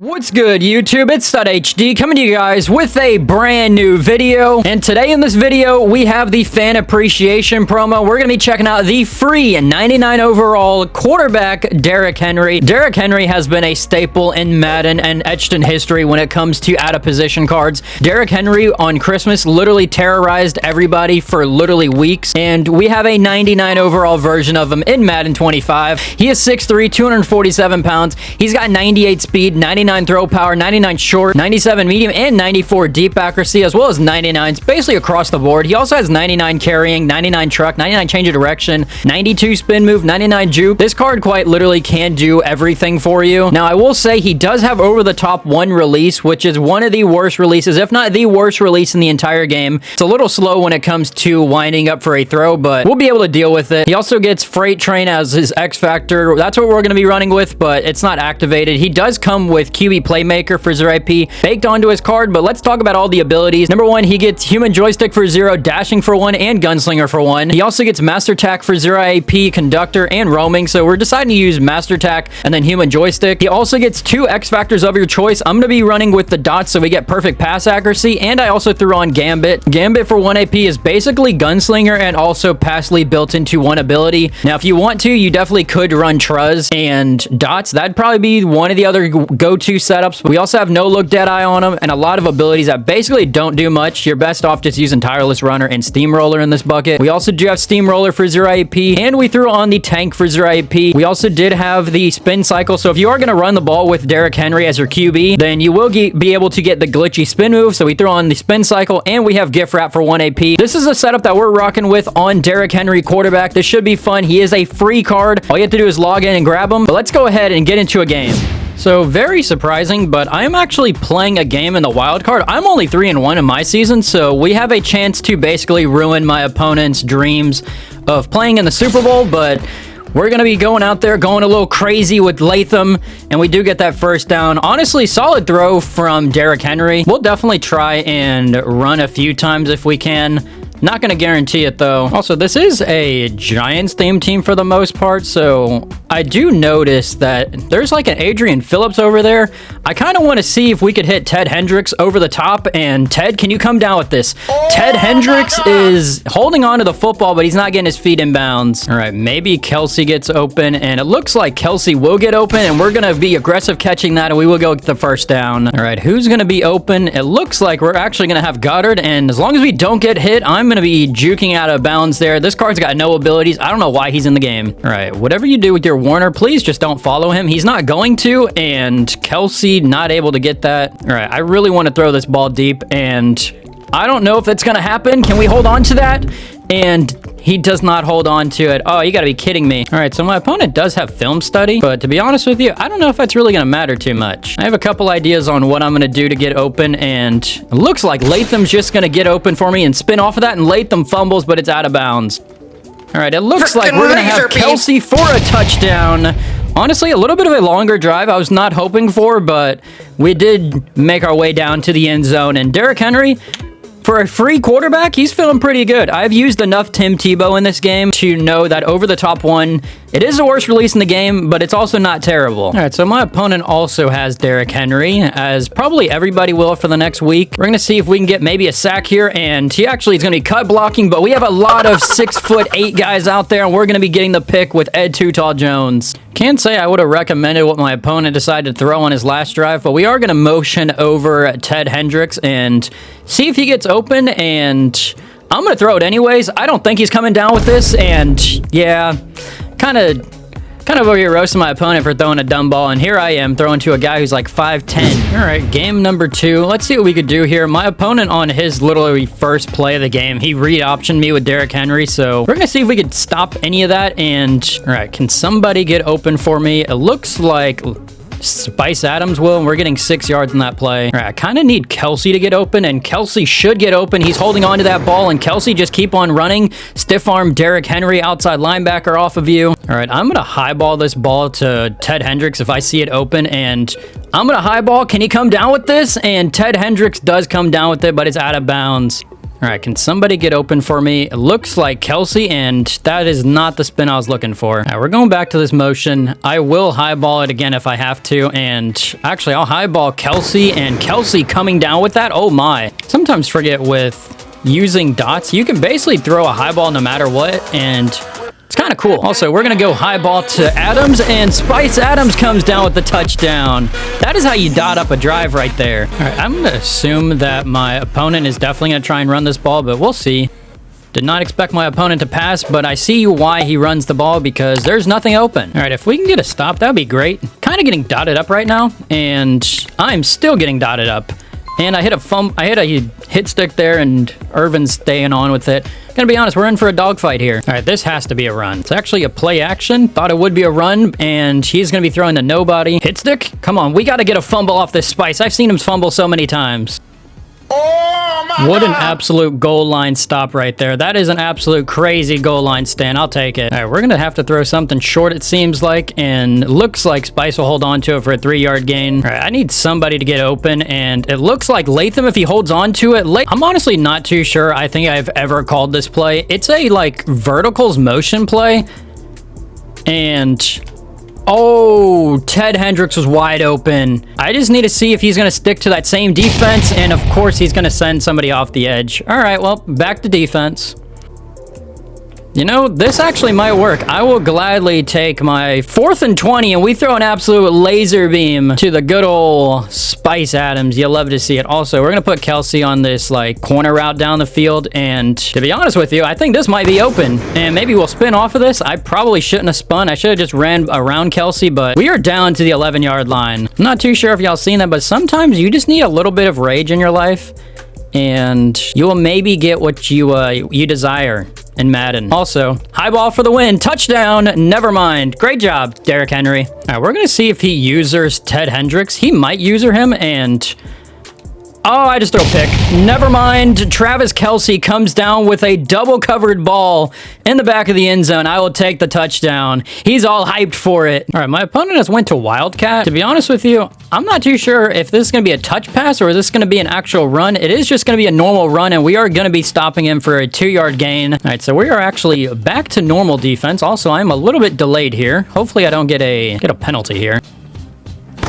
What's good, YouTube? It's HD coming to you guys with a brand new video. And today in this video, we have the fan appreciation promo. We're going to be checking out the free 99 overall quarterback, Derrick Henry. Derrick Henry has been a staple in Madden and etched in history when it comes to out-of-position cards. Derrick Henry on Christmas literally terrorized everybody for literally weeks. And we have a 99 overall version of him in Madden 25. He is 6'3", 247 pounds. He's got 98 speed, 99 throw power, 99 short, 97 medium, and 94 deep accuracy, as well as 99s basically across the board. He also has 99 carrying, 99 truck, 99 change of direction, 92 spin move, 99 juke. This card quite literally can do everything for you. Now, I will say he does have over-the-top one release, which is one of the worst releases, if not the worst release in the entire game. It's a little slow when it comes to winding up for a throw, but we'll be able to deal with it. He also gets Freight Train as his X Factor. That's what we're going to be running with, but it's not activated. He does come with QB Playmaker for 0 IP baked onto his card, but let's talk about all the abilities. Number one, he gets Human Joystick for 0, Dashing for 1, and Gunslinger for 1. He also gets Master Tack for 0 IP, Conductor, and Roaming, so we're deciding to use Master Tack and then Human Joystick. He also gets 2 X Factors of your choice. I'm going to be running with the dots so we get perfect pass accuracy, and I also threw on Gambit. Gambit for 1 AP is basically Gunslinger and also pass lead built into one ability. Now, if you want to, you definitely could run Truzz and dots. That'd probably be one of the other go-to setups. We also have no look Deadeye on him and a lot of abilities that basically don't do much. You're best off just using Tireless Runner and Steamroller in this bucket. We also do have Steamroller for 0 IP, and we threw on the Tank for 0 IP. We also did have the Spin Cycle, so if you are going to run the ball with Derrick Henry as your QB, then you will be able to get the glitchy spin move, so we throw on the Spin Cycle, and we have Gift Wrap for 1 AP. This is a setup that we're rocking with on Derrick Henry quarterback. This should be fun. He is a free card. All you have to do is log in and grab him, but let's go ahead and get into a game. So, very surprising, but I'm actually playing a game in the wild card. I'm only 3-1 in my season, so we have a chance to basically ruin my opponent's dreams of playing in the Super Bowl, but we're going to be going out there, going a little crazy with Latham, and we do get that first down. Honestly, solid throw from Derrick Henry. We'll definitely try and run a few times if we can. Not going to guarantee it, though. Also, this is a Giants-themed team for the most part, so I do notice that there's like an Adrian Phillips over there. I kind of want to see if we could hit Ted Hendricks over the top, and Ted, can you come down with this? Ted Hendricks is holding on to the football, but he's not getting his feet in bounds. All right, maybe Kelsey gets open, and it looks like Kelsey will get open, and we're going to be aggressive catching that, and we will go get the first down. All right, who's going to be open? It looks like we're actually going to have Goddard, and as long as we don't get hit, I'm going to be juking out of bounds there. This card's got no abilities. I don't know why he's in the game. All right, whatever you do with your Warner, please just don't follow him. He's not going to, and Kelsey not able to get that. All right, I really want to throw this ball deep, and I don't know if that's going to happen. Can we hold on to that? And he does not hold on to it. Oh, you gotta be kidding me. All right, so my opponent does have film study, but to be honest with you, I don't know if that's really gonna matter too much. I have a couple ideas on what I'm gonna do to get open, and it looks like Latham's just gonna get open for me and spin off of that, and Latham fumbles, but it's out of bounds. All right, it looks like we're gonna have Kelsey for a touchdown. Honestly, a little bit of a longer drive I was not hoping for, but we did make our way down to the end zone, and Derrick Henry, for a free quarterback, he's feeling pretty good. I've used enough Tim Tebow in this game to know that over the top one, it is the worst release in the game, but it's also not terrible. All right, so my opponent also has Derrick Henry, as probably everybody will for the next week. We're going to see if we can get maybe a sack here, and he actually is going to be cut blocking, but we have a lot of 6'8" guys out there, and we're going to be getting the pick with Ed Too Tall Jones. Can't say I would have recommended what my opponent decided to throw on his last drive, but we are going to motion over Ted Hendricks and see if he gets open, and I'm going to throw it anyways. I don't think he's coming down with this, and yeah, kind of over here roasting my opponent for throwing a dumb ball, and here I am throwing to a guy who's like 5'10". All right, game number 2. Let's see what we could do here. My opponent on his literally first play of the game, he read-optioned me with Derrick Henry, so we're going to see if we could stop any of that, and all right, can somebody get open for me? It looks like Spice Adams will, and we're getting 6 yards in that play. All right, I kind of need Kelsey to get open, and Kelsey should get open. He's holding on to that ball, and Kelsey just keep on running. Stiff arm Derrick Henry, outside linebacker off of you. All right, I'm going to highball this ball to Ted Hendricks if I see it open, and I'm going to highball. Can he come down with this? And Ted Hendricks does come down with it, but it's out of bounds. All right, can somebody get open for me? It looks like Kelsey, and that is not the spin I was looking for. All right, we're going back to this motion. I will highball it again if I have to, and actually, I'll highball Kelsey, and Kelsey coming down with that. Oh my. Sometimes forget with using dots, you can basically throw a highball no matter what, and it's kind of cool. Also, we're going to go highball to Adams, and Spice Adams comes down with the touchdown. That is how you dot up a drive right there. All right, I'm going to assume that my opponent is definitely going to try and run this ball, but we'll see. Did not expect my opponent to pass, but I see why he runs the ball because there's nothing open. All right, if we can get a stop, that'd be great. Kind of getting dotted up right now, and I'm still getting dotted up. And I hit a hit stick there, and Irvin's staying on with it. Gonna be honest, we're in for a dogfight here. All right, this has to be a run. It's actually a play action. Thought it would be a run, and he's gonna be throwing the nobody. Hit stick? Come on, we gotta get a fumble off this Spice. I've seen him fumble so many times. Oh my What an God. absolute goal line stop right there. That is an absolute crazy goal line stand. I'll take it. All right, we're going to have to throw something short, it seems like, and it looks like Spice will hold on to it for a 3-yard gain. All right, I need somebody to get open, and it looks like Latham, if he holds on to it, I'm honestly not too sure I think I've ever called this play. It's a, like, verticals motion play, and... oh, Ted Hendricks was wide open. I just need to see if he's going to stick to that same defense, and of course he's going to send somebody off the edge. All right, well, back to defense. You know, this actually might work. I will gladly take my 4th and 20, and we throw an absolute laser beam to the good old Spice Adams. You'll love to see it. Also, we're going to put Kelsey on this, like, corner route down the field, and to be honest with you, I think this might be open, and maybe we'll spin off of this. I probably shouldn't have spun. I should have just ran around Kelsey, but we are down to the 11-yard line. I'm not too sure if y'all seen that, but sometimes you just need a little bit of rage in your life, and you will maybe get what you desire in Madden. Also, high ball for the win. Touchdown. Never mind. Great job, Derrick Henry. All right, we're going to see if he users Ted Hendricks. He might user him, and... oh, I just throw a pick. Never mind. Travis Kelsey comes down with a double-covered ball in the back of the end zone. I will take the touchdown. He's all hyped for it. All right, my opponent has went to Wildcat. To be honest with you, I'm not too sure if this is going to be a touch pass or is this going to be an actual run. It is just going to be a normal run, and we are going to be stopping him for a 2-yard gain. All right, so we are actually back to normal defense. Also, I'm a little bit delayed here. Hopefully, I don't get a penalty here.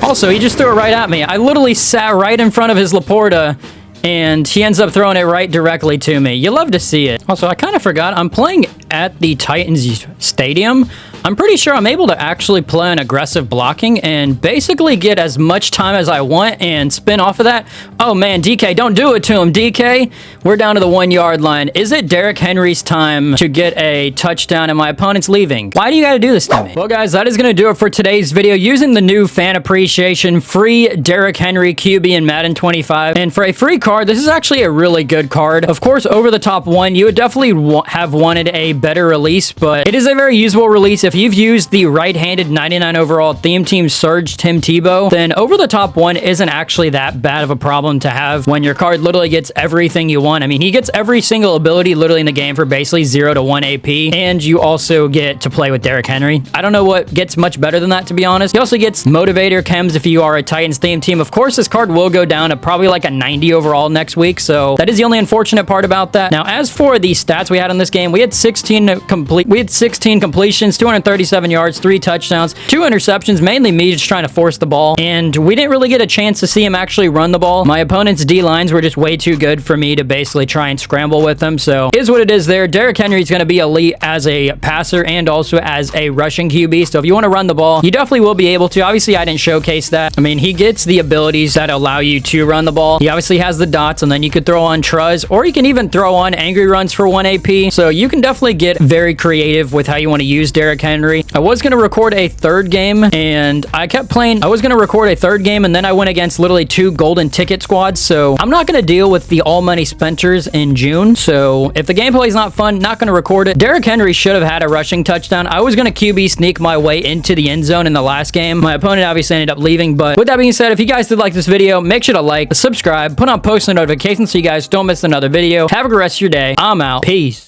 Also, he just threw it right at me. I literally sat right in front of his Laporta, and he ends up throwing it right directly to me. You love to see it. Also, I kind of forgot. I'm playing at the Titans Stadium. I'm pretty sure I'm able to actually play an aggressive blocking and basically get as much time as I want and spin off of that. Oh, man, DK, don't do it to him, DK. We're down to the 1-yard line. Is it Derrick Henry's time to get a touchdown and my opponent's leaving? Why do you got to do this to me? Well, guys, that is going to do it for today's video using the new fan appreciation free Derrick Henry QB in Madden 25. And for a free card, this is actually a really good card. Of course, over the top one, you would definitely have wanted a better release, but it is a very usable release. If you've used the right-handed 99 overall theme team Surge Tim Tebow, then over the top one isn't actually that bad of a problem to have when your card literally gets everything you want. I mean, he gets every single ability literally in the game for basically 0 to 1 AP, and you also get to play with Derrick Henry. I don't know what gets much better than that, to be honest. He also gets Motivator Chems if you are a Titans theme team. Of course, this card will go down to probably like a 90 overall next week, so that is the only unfortunate part about that. Now, as for the stats we had in this game, we had 16 completions, 237 yards, 3 touchdowns, 2 interceptions, mainly me just trying to force the ball, and we didn't really get a chance to see him actually run the ball. My opponent's D-lines were just way too good for me to basically try and scramble with them, so is what it is there. Derrick Henry's going to be elite as a passer and also as a rushing QB, so if you want to run the ball, you definitely will be able to. Obviously, I didn't showcase that. I mean, he gets the abilities that allow you to run the ball. He obviously has the dots, and then you could throw on Truzz, or you can even throw on angry runs for 1 AP, so you can definitely get very creative with how you want to use Derrick Henry. I was going to record a 3rd game, and I kept playing. I was going to record a 3rd game, and then I went against literally 2 golden ticket squads, so I'm not going to deal with the all money spenters in June, so if the gameplay is not fun, not going to record it. Derrick Henry should have had a rushing touchdown. I was going to QB sneak my way into the end zone in the last game. My opponent obviously ended up leaving, but with that being said, if you guys did like this video, make sure to like, subscribe, put on post notifications so you guys don't miss another video. Have a good rest of your day. I'm out. Peace.